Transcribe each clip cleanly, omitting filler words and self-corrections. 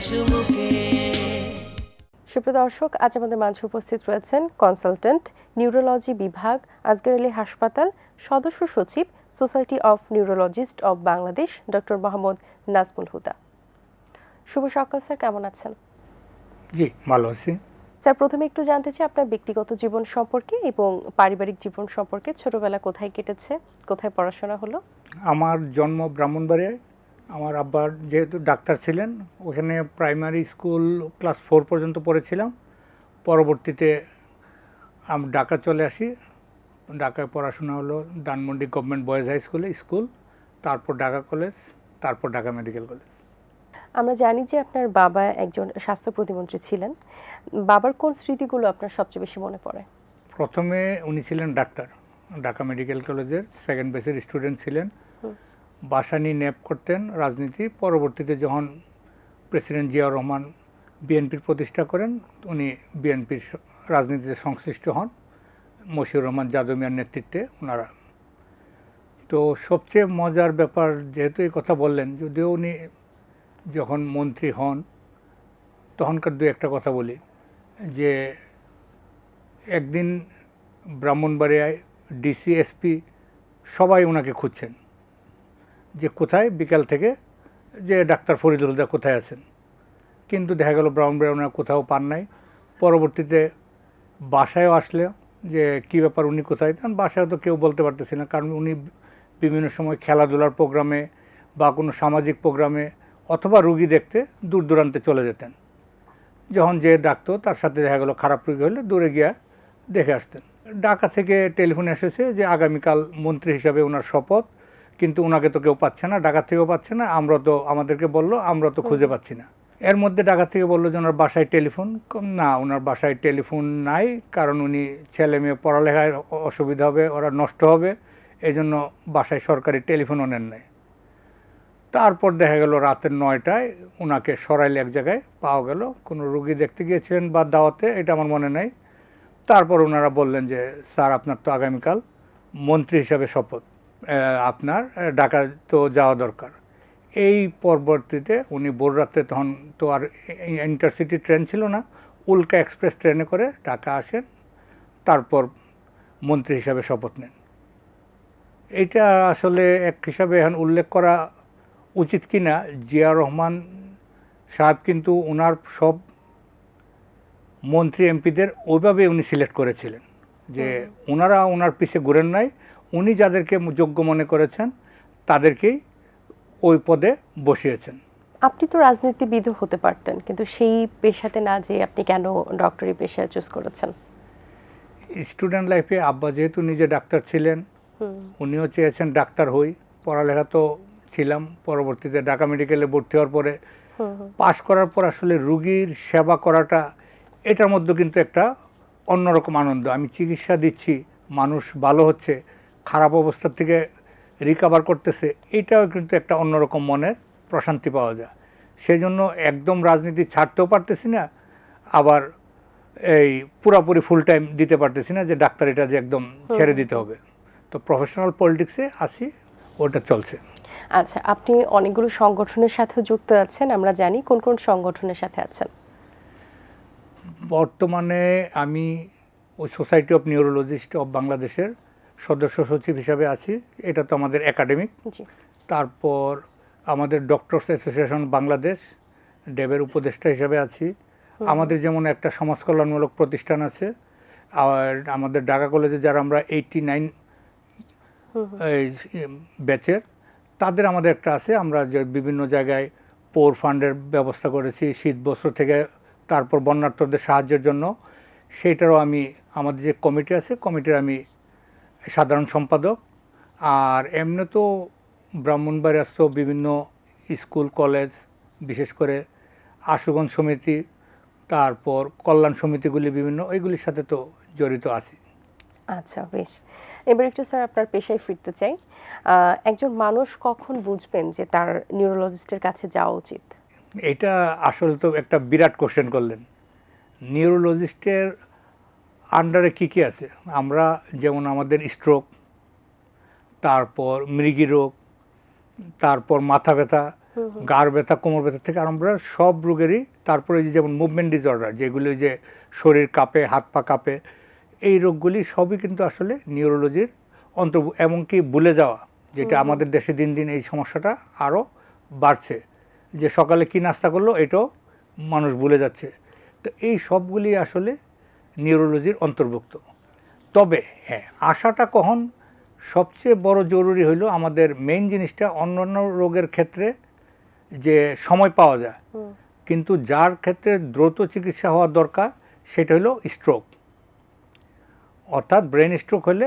সুমুখে। সুপ্রিয় দর্শক, আজ আমাদের মাঝে উপস্থিত রয়েছেন কনসালটেন্ট নিউরোলজি বিভাগ আজগর আলী হাসপাতাল সদস্য সচিব society of neurologist of Bangladesh doctor Mohammad Nazmul Huda. শুভ সকাল স্যার, কেমন আছেন? জি, ভালো আছি স্যার, প্রথমে একটু জানতে চাই আপনার ব্যক্তিগত জীবন সম্পর্কে এবং পারিবারিক জীবন সম্পর্কে। ছোটবেলা কোথায় কেটেছে, কোথায় পড়াশোনা হলো? আমার জন্ম ব্রাহ্মণবাড়িয়ায়। আমার আব্বার যেহেতু ডাক্তার ছিলেন, ওখানে প্রাইমারি স্কুল ক্লাস 4 পর্যন্ত পড়েছিলাম। পরবর্তীতে আমি ঢাকা চলে আসি। ঢাকায় পড়াশোনা হলো Dhanmondi government boys high school, তারপর ঢাকা কলেজ, তারপর ঢাকা মেডিকেল কলেজ। আমরা জানি যে আপনার বাবা একজন স্বাস্থ্য প্রতিমন্ত্রী ছিলেন। বাবার কোন স্মৃতিগুলো আপনার সবচেয়ে বেশি মনে পড়ে? প্রথমে উনি ছিলেন ডাক্তার, ঢাকা মেডিকেল কলেজের সেকেন্ড ব্যাচের স্টুডেন্ট ছিলেন। বাসা নিয়ে ন্যাপ করতেন রাজনীতি। পরবর্তীতে যখন প্রেসিডেন্ট জিয়াউর রহমান বিএনপির প্রতিষ্ঠা করেন, উনি বিএনপির রাজনীতিতে সংশ্লিষ্ট হন মশিউর রহমান যাদব মিয়ার নেতৃত্বে ওনারা। তো সবচেয়ে মজার ব্যাপার, যেহেতু এই কথা বললেন, যদিও উনি যখন মন্ত্রী হন তখনকার দু একটা কথা বলি, যে একদিন ব্রাহ্মণবাড়িয়ায় ডিসি এসপি সবাই ওনাকে খুঁজছেন যে কোথায়, বিকাল থেকে, যে ডাক্তার ফরিদুল হুদা কোথায় আছেন। কিন্তু দেখা গেল ব্রাহ্মণবাড়িয়া ওনারা কোথাও পান নাই। পরবর্তীতে বাসায়ও আসলে যে কী ব্যাপার, উনি কোথায়, কারণ বাসায় তো কেউ বলতে পারতেছে না, কারণ উনি বিভিন্ন সময় খেলাধুলার প্রোগ্রামে বা কোনো সামাজিক প্রোগ্রামে অথবা রুগী দেখতে দূর দূরান্তে চলে যেতেন। যখন যে ডাকতো তার সাথে দেখা গেলো খারাপ রোগী হলে দূরে গিয়া দেখে আসতেন। ঢাকা থেকে টেলিফোন এসেছে যে আগামীকাল মন্ত্রী হিসাবে ওনার শপথ, কিন্তু ওনাকে তো কেউ পাচ্ছে না, ঢাকা থেকেও পাচ্ছে না, আমরা তো, আমাদেরকে বললো, আমরা তো খুঁজে পাচ্ছি না। এর মধ্যে ঢাকা থেকে বললো যে ওনার বাসায় টেলিফোন, না ওনার বাসায় টেলিফোন নাই, কারণ উনি ছেলে মেয়ে পড়ালেখায় অসুবিধা হবে, ওরা নষ্ট হবে, এই জন্য বাসায় সরকারি টেলিফোনও নেন নাই। তারপর দেখা গেল রাতের 9টায় ওনাকে সরাইলে এক জায়গায় পাওয়া গেল, কোনো রুগী দেখতে গিয়েছিলেন বা দাওয়াতে, এটা আমার মনে নাই। তারপর ওনারা বললেন যে স্যার আপনার তো আগামীকাল মন্ত্রী হিসাবে শপথ, আপনার ঢাকা তো যাওয়া দরকার। এই পরবর্তীতে উনি ভোর রাতে, তখন তো আর ইন্টারসিটি ট্রেন ছিল না, উল্কা এক্সপ্রেস ট্রেনে করে ঢাকা আসেন, তারপর মন্ত্রী হিসাবে শপথ নেন। এইটা আসলে এক হিসাবে এখন উল্লেখ করা উচিত কিনা, জিয়াউর রহমান সাহেব কিন্তু ওনার সব মন্ত্রী এমপিদের ওইভাবে উনি সিলেক্ট করেছিলেন যে ওনারা ওনার পিছে ঘুরেন নাই, উনি যাদেরকে যোগ্য মনে করেছেন তাদেরকেই ওই পদে বসিয়েছেন। আপনি তো রাজনীতিবিদও হতে পারতেন, কিন্তু সেই পেশাতে না যেয়ে আপনি কেন ডক্টরি পেশা চুজ করেছেন? স্টুডেন্ট লাইফে আব্বা যেহেতু নিজে ডাক্তার ছিলেন, উনিও চেয়েছেন ডাক্তার হই। পড়ালেখা তো ছিলাম, পরবর্তীতে ঢাকা মেডিকেলে ভর্তি হওয়ার পরে পাশ করার পর আসলে রুগীর সেবা করাটা, এটার মধ্যে কিন্তু একটা অন্যরকম আনন্দ। আমি চিকিৎসা দিচ্ছি, মানুষ ভালো হচ্ছে, খারাপ অবস্থা থেকে রিকভার করতেছে, এটাও কিন্তু একটা অন্যরকম মনের প্রশান্তি পাওয়া যায়। সেই জন্য একদম রাজনীতি ছাড়তেও পারতেছি না, আবার এই পুরাপুরি ফুল টাইম দিতে পারতেছি না যে ডাক্তার এটা যে একদম ছেড়ে দিতে হবে। তো প্রফেশনাল পলিটিক্সে আছি, ওটা চলছে। আচ্ছা, আপনি অনেকগুলো সংগঠনের সাথে যুক্ত আছেন, আমরা জানি। কোন কোন সংগঠনের সাথে আছেন? বর্তমানে আমি ওই সোসাইটি অফ নিউরোলজিস্ট অব বাংলাদেশের সদস্য সচিব হিসাবে আছি, এটা তো আমাদের একাডেমিক। তারপর আমাদের ডক্টরস অ্যাসোসিয়েশন বাংলাদেশ, ডেবের উপদেষ্টা হিসাবে আছি। আমাদের যেমন একটা সমাজ কল্যাণমূলক প্রতিষ্ঠান আছে, আর আমাদের ঢাকা কলেজে যারা আমরা 89 ব্যাচের, তাদের আমাদের একটা আছে। আমরা যে বিভিন্ন জায়গায় পোর ফান্ডের ব্যবস্থা করেছি শীত বস্ত্র থেকে, তারপর বন্যার্থদের সাহায্যের জন্য, সেইটারও আমি, আমাদের যে কমিটি আছে, কমিটির আমি সাধারণ সম্পাদক। আর এমনি তো ব্রাহ্মণবাড়িয়াস্থ বিভিন্ন স্কুল কলেজ, বিশেষ করে আশুগঞ্জ সমিতি, তারপর কল্যাণ সমিতিগুলি বিভিন্ন, ওইগুলির সাথে তো জড়িত আছি। আচ্ছা, বেশ। এবার একটু স্যার আপনার পেশায় ফিরতে চাই। একজন মানুষ কখন বুঝবেন যে তার নিউরোলজিস্টের কাছে যাওয়া উচিত? এটা আসলে তো একটা বিরাট কোশ্চেন করলেন। নিউরোলজিস্টের আন্ডারে কী কী আছে? আমরা যেমন আমাদের স্ট্রোক, তারপর মৃগী রোগ, তারপর মাথা ব্যথা, গাড় ব্যথা, কোমর ব্যথা থেকে আরম্ভ করে সব রোগেরই, তারপরে যেমন মুভমেন্ট ডিসঅর্ডার, যেগুলি যে শরীর কাঁপে, হাত পা কাঁপে, এই রোগগুলি সবই কিন্তু আসলে নিউরোলজির অন্তর্ভুক্ত। এমনকি ভুলে যাওয়া, যেটা আমাদের দেশে দিন দিন এই সমস্যাটা আরও বাড়ছে, যে সকালে কি নাস্তা করলো এটাও মানুষ ভুলে যাচ্ছে। তো এই সবগুলি আসলে নিউরোলজির অন্তর্ভুক্ত। তবে হ্যাঁ, আশাটা কখন সবচেয়ে বড় জরুরি হলো, আমাদের মেইন জিনিসটা অন্যান্য রোগের ক্ষেত্রে যে সময় পাওয়া যায়, কিন্তু যার ক্ষেত্রে দ্রুত চিকিৎসা হওয়া দরকার সেটা হলো স্ট্রোক, অর্থাৎ ব্রেন স্ট্রোক হলে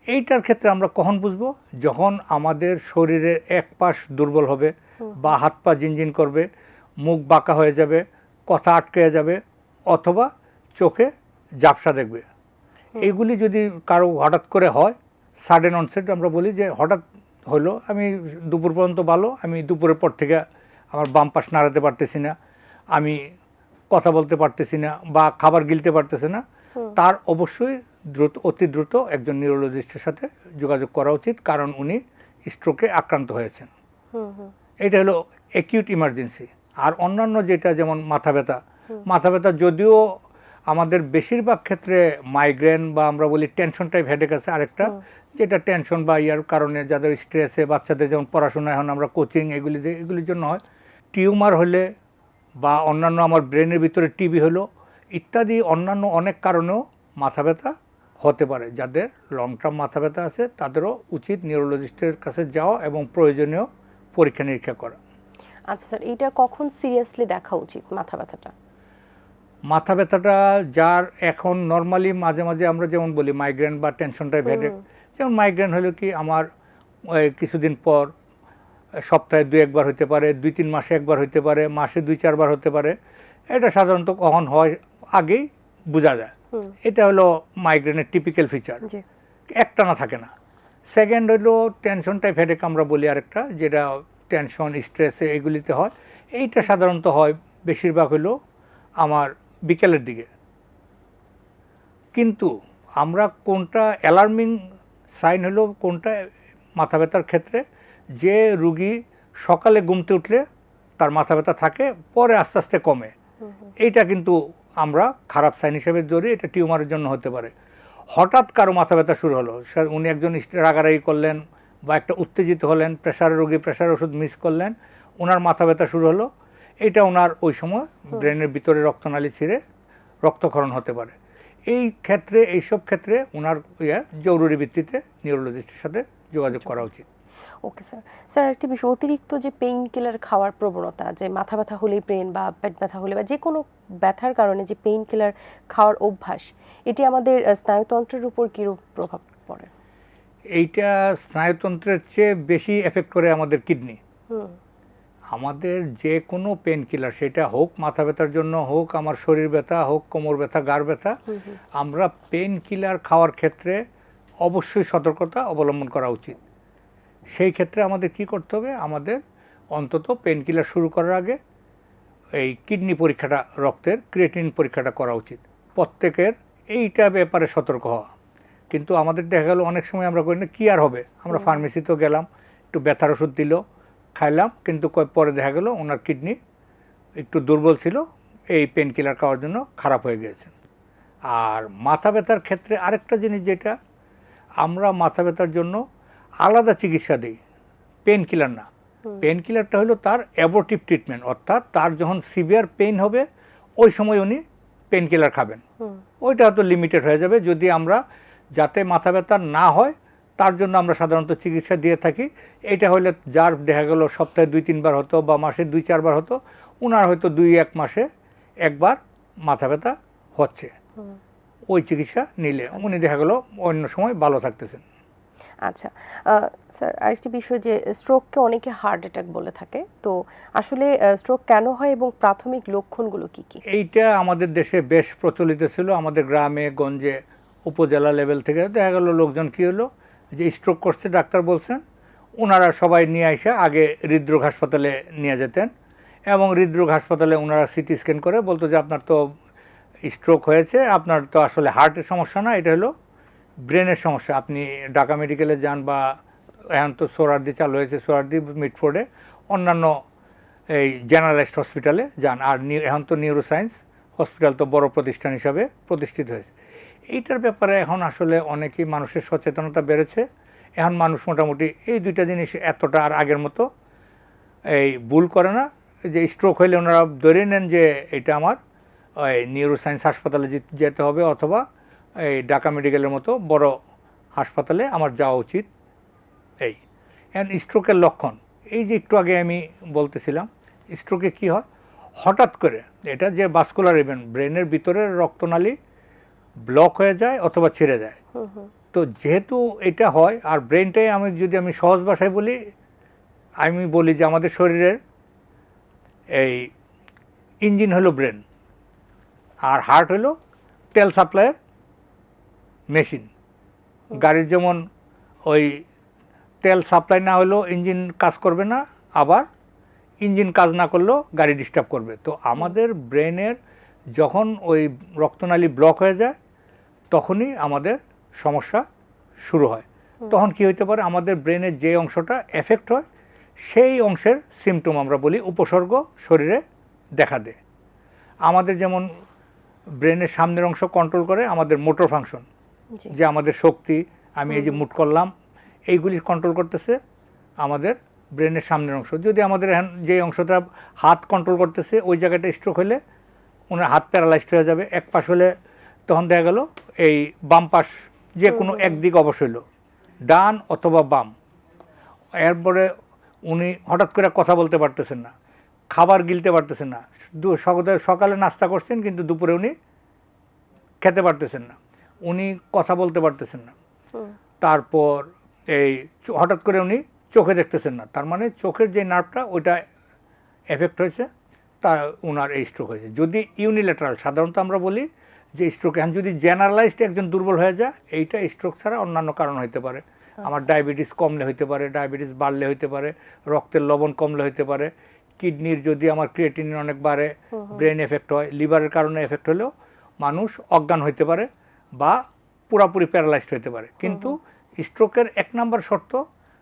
এইটার ক্ষেত্রে আমরা কখন বুঝবো, যখন আমাদের শরীরের এক পাশ দুর্বল হবে, বা হাত পা জিনজিন করবে, মুখ বাঁকা হয়ে যাবে, কথা আটকে যাবে, অথবা চোখে ঝাপসা দেখবে। এইগুলি যদি কারো হঠাৎ করে হয়, সাডেন অনসেট আমরা বলি, যে হঠাৎ হলো, আমি দুপুর পর্যন্ত ভালো, আমি দুপুরের পর থেকে আমার বাম পাশ নাড়াতে পারতেছি না, আমি কথা বলতে পারতেছি না, বা খাবার গিলতে পারতেছে না, তার অবশ্যই অতি দ্রুত একজন নিউরোলজিস্টের সাথে যোগাযোগ করা উচিত, কারণ উনি স্ট্রোকে আক্রান্ত হয়েছেন। এটা হলো অ্যাকিউট ইমার্জেন্সি। আর অন্যান্য যেটা, যেমন মাথা ব্যথা, মাথা ব্যথা যদিও আমাদের বেশিরভাগ ক্ষেত্রে মাইগ্রেন বা আমরা বলি টেনশন টাইপ হেডেক আছে আরেকটা, যেটা টেনশন বা ইয়ার কারণে, যাদের স্ট্রেসে, বাচ্চাদের যেমন পড়াশোনা, এখন আমরা কোচিং, এগুলির জন্য হয়। টিউমার হলে বা অন্যান্য আমার ব্রেনের ভিতরে টিবি হলো ইত্যাদি অন্যান্য অনেক কারণেও মাথা ব্যথা হতে পারে। যাদের লং টার্ম মাথা ব্যথা আছে তাদেরও উচিত নিউরোলজিস্টের কাছে যাওয়া এবং প্রয়োজনীয় পরীক্ষা নিরীক্ষা করা। আচ্ছা স্যার, এইটা কখন সিরিয়াসলি দেখা উচিত মাথা ব্যথাটা? মাথা ব্যথাটা যার এখন নর্মালি মাঝে মাঝে আমরা যেমন বলি মাইগ্রেন বা টেনশন টাইপ হেডেক, যেমন মাইগ্রেন হলো কি আমার কিছুদিন পর সপ্তাহে 2-1 বার হতে পারে, 2-3 মাসে একবার হতে পারে, মাসে 2-4 বার হতে পারে। এটা সাধারণত কখন হয় আগেই বোঝা যায়। এটা হলো মাইগ্রেনের টিপিক্যাল ফিচার, একটানা থাকে না। সেকেন্ড হলো টেনশন টাইপ হেডেক আমরা বলি আরেকটা, যেটা টেনশন, স্ট্রেসে এগুলিতে হয়। এইটা সাধারণত হয় বেশিরভাগ হলো আমার বিকেলের দিকে। কিন্তু আমরা কোনটা অ্যালার্মিং সাইন হলো কোনটা মাথা ব্যথার ক্ষেত্রে, যে রুগী সকালে ঘুমতে উঠলে তার মাথা ব্যথা থাকে, পরে আস্তে আস্তে কমে, এইটা কিন্তু আমরা খারাপ সাইন হিসেবে ধরি। এটা টিউমারের জন্য হতে পারে। হঠাৎ কারো মাথা ব্যথা শুরু হলো, উনি একজন রাগারাগি করলেন বা একটা উত্তেজিত হলেন, প্রেশারের রোগী, প্রেশার ওষুধ মিস করলেন, ওনার মাথা ব্যথা শুরু হলো, এটা ওনার ওই সময় ব্রেনের ভিতরে রক্তনালী ছিঁড়ে রক্তক্ষরণ হতে পারে। এইসব ক্ষেত্রে ওনার জরুরি ভিত্তিতে নিউরোলজিস্টের সাথে যোগাযোগ করা উচিত। Okay sir. স্যার একটি বিষয়, অতিরিক্ত যে পেইন কিলার খাওয়ার প্রবণতা, যে মাথা ব্যথা হলেই ব্রেন বা পেট ব্যথা হলে বা যে কোনো ব্যথার কারণে যে পেইন কিলার খাওয়ার অভ্যাস, এটি আমাদের স্নায়ুতন্ত্রের উপর কীরূপ প্রভাব পড়ে? এইটা স্নায়ুতন্ত্রের চেয়ে বেশি এফেক্ট করে আমাদের কিডনি। আমাদের যে কোনো পেন কিলার, সেটা হোক মাথা ব্যথার জন্য, হোক আমার শরীর ব্যথা, হোক কোমর ব্যথা, গাড় ব্যথা, আমরা পেন কিলার খাওয়ার ক্ষেত্রে অবশ্যই সতর্কতা অবলম্বন করা উচিত। সেই ক্ষেত্রে আমাদের কি করতে হবে, আমাদের অন্তত পেন কিলার শুরু করার আগে এই কিডনি পরীক্ষাটা, রক্তের ক্রিয়েটিনিন পরীক্ষাটা করা উচিত। প্রত্যেকের এইটা ব্যাপারে সতর্ক হওয়া। কিন্তু আমাদের দেখা গেল অনেক সময় আমরা করি না, কী আর হবে, আমরা ফার্মেসিতেও গেলাম, একটু ব্যথার ওষুধ দিল, খাইলাম, কিন্তু পরে দেখা গেল ওনার কিডনি একটু দুর্বল ছিল, এই পেন কিলার খাওয়ার জন্য খারাপ হয়ে গিয়েছে। আর মাথা ব্যথার ক্ষেত্রে আরেকটা জিনিস, যেটা আমরা মাথা ব্যথার জন্য আলাদা চিকিৎসা দিই, পেন কিলার না। পেন কিলারটা হলো তার অ্যাবর্টিভ ট্রিটমেন্ট, অর্থাৎ তার যখন সিভিয়ার পেইন হবে ওই সময় উনি পেন কিলার খাবেন। ওইটা হয়তো লিমিটেড হয়ে যাবে। যদি আমরা যাতে মাথা ব্যথা না হয় তার জন্য আমরা সাধারণত চিকিৎসা দিয়ে থাকি। এটা হলে যার দেখা গেল সপ্তাহে 2-3 বার হতো বা মাসে 2-4 বার হতো, ওনার হয়তো 2-1 মাসে একবার মাথা ব্যথা হচ্ছে, ওই চিকিৎসা নিলে উনি দেখা গেল অন্য সময় ভালো থাকতেছেন। আচ্ছা স্যার, আরেকটি বিষয়, যে স্ট্রোককে অনেকে হার্ট অ্যাটাক বলে থাকে, তো আসলে স্ট্রোক কেন হয় এবং প্রাথমিক লক্ষণগুলো কি কি? এইটা আমাদের দেশে বেশ প্রচলিত ছিল। আমাদের গ্রামে গঞ্জে উপজেলা লেভেল থেকে দেখা গেল লোকজন কী হলো, যে স্ট্রোক করছে, ডাক্তার বলছেন, ওনারা সবাই নিয়ে আসে আগে হৃদরোগ হাসপাতালে নিয়ে যেতেন, এবং হৃদরোগ হাসপাতালে ওনারা সিটি স্ক্যান করে বলতো যে আপনার তো স্ট্রোক হয়েছে, আপনার তো আসলে হার্টের সমস্যা না, এটা হলো ব্রেনের সমস্যা। আপনি ঢাকা মেডিকেলে যান, বা এখন তো সোহরাওয়ার্দী চালু হয়েছে, সোহরাওয়ার্দী, মিটফোর্ডে, অন্যান্য এই জেনারেলাইজড হসপিটালে যান। আর এখন তো নিউরোসায়েন্স হসপিটাল তো বড় প্রতিষ্ঠান হিসাবে প্রতিষ্ঠিত হয়েছে। এইটার ব্যাপারে এখন আসলে অনেকেই মানুষের সচেতনতা বেড়েছে। এখন মানুষ মোটামুটি এই দুইটা জিনিস এতটা আর আগের মতো এই ভুল করে না। যে স্ট্রোক হইলে ওনারা ধরে নেন যে এটা আমার ওই নিউরোসায়েন্স হাসপাতালে যেতে হবে, অথবা এই ঢাকা মেডিকেলের মতো বড় হাসপাতালে আমার যাওয়া উচিত। এই এখন স্ট্রোকের লক্ষণ এই যে একটু আগে আমি বলতেছিলাম, স্ট্রোকে কি হয়, হঠাৎ করে এটা যে ভাস্কুলার ইভেন্ট, ব্রেনের ভিতরের রক্তনালী ব্লক হয়ে যায় অথবা ছিঁড়ে যায়। তো যেহেতু এটা হয়, আর ব্রেনটাই আমি সহজ ভাষায় বলি, আমি বলি যে আমাদের শরীরের এই ইঞ্জিন হলো ব্রেন, আর হার্ট হলো তেল সাপ্লাইয়ের মেশিন। গাড়ির যেমন ওই তেল সাপ্লাই না হলেও ইঞ্জিন কাজ করবে না, আবার ইঞ্জিন কাজ না করলেও গাড়ি ডিস্টার্ব করবে। তো আমাদের ব্রেনের যখন ওই রক্তনালী ব্লক হয়ে যায় তখনই আমাদের সমস্যা শুরু হয়। তখন কি হইতে পারে, আমাদের ব্রেনের যে অংশটা এফেক্ট হয় সেই অংশের সিমটম আমরা বলি উপসর্গ শরীরে দেখা দেয়। আমাদের যেমন ব্রেনের সামনের অংশ কন্ট্রোল করে আমাদের মোটর ফাংশন, যে আমাদের শক্তি, আমি এই যে মুট করলাম, এইগুলি কন্ট্রোল করতেছে আমাদের ব্রেনের সামনের অংশ। যদি আমাদের যে অংশটা হাত কন্ট্রোল করতেছে ওই জায়গাটা স্ট্রোক হলে ওনার হাত প্যারালাইজড হয়ে যাবে। এক পাশ হলে তখন দেখা গেল এই বাম পাশ যে কোনো একদিক অবশ্য হইল, ডান অথবা বাম। এরপরে উনি হঠাৎ করে কথা বলতে পারতেছেন না, খাবার গিলতে পারতেছেন না। সকালে নাস্তা করছেন কিন্তু দুপুরে উনি খেতে পারতেছেন না, উনি কথা বলতে পারতেছেন না। তারপর এই হঠাৎ করে উনি চোখে দেখতেছেন না, তার মানে চোখের যে নার্ভটা ওইটা এফেক্ট হয়েছে, তা ওনার এই স্ট্রোক হয়েছে। যদি ইউনিল্যাটারাল, সাধারণত আমরা বলি যে স্ট্রোক, এখন যদি জেনারেলাইজড একজন দুর্বল হয়ে যায়, এইটা স্ট্রোক ছাড়া অন্যান্য কারণ হইতে পারে। আমার ডায়াবেটিস কমলে হইতে পারে, ডায়াবেটিস বাড়লে হইতে পারে, রক্তের লবণ কমলে হইতে পারে, কিডনির যদি আমার ক্রিয়েটিনিন অনেক বাড়ে, ব্রেন এফেক্ট হয়, লিভারের কারণে এফেক্ট হলেও মানুষ অজ্ঞান হইতে পারে বা পুরাপুরি প্যারালাইজড হইতে পারে। কিন্তু স্ট্রোকের 1 নম্বর শর্ত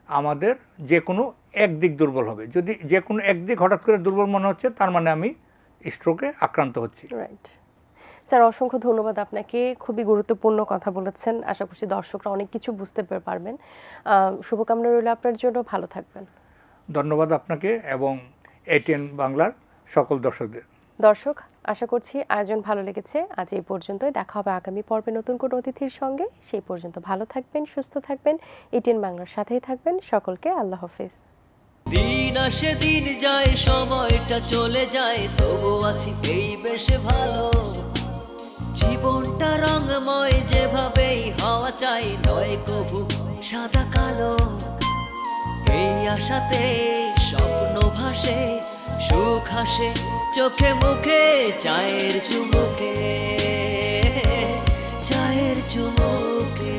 আমাদের যে কোনো একদিক দুর্বল হবে। যদি যে কোনো একদিক হঠাৎ করে দুর্বল মনে হচ্ছে, তার মানে আমি স্ট্রোকে আক্রান্ত হচ্ছি। রাইট স্যার, অসংখ্য ধন্যবাদ আপনাকে। খুবই গুরুত্বপূর্ণ কথা বলেছেন। আশা করছি দর্শকরা অনেক কিছু বুঝতে পারবেন। শুভকামনা রইল আপনার জন্য, ভালো থাকবেন। ধন্যবাদ আপনাকে এবং এটিএন বাংলার সকল দর্শকদের। দর্শক, আশা করছি আয়োজন ভালো লেগেছে। আজ এই পর্যন্তই, দেখা হবে আগামী পর্বে নতুন কোনো অতিথির সঙ্গে। সেই পর্যন্ত ভালো থাকবেন, সুস্থ থাকবেন, এটিএন বাংলার সাথেই থাকবেন। সকলকে আল্লাহ হাফেজ। দিন আসে দিন যায়, সময়টা চলে যায়, তবু আছি এই বেশ ভালো। জীবনটা রঙময়, যেভাবেই হওয়া চাই, নয় কভু সাদা কালো। এই আশাতে স্বপ্ন ভাসে, সুখ হাসে চোখে মুখে, চায়ের চুমুকে, চায়ের চুমুকে।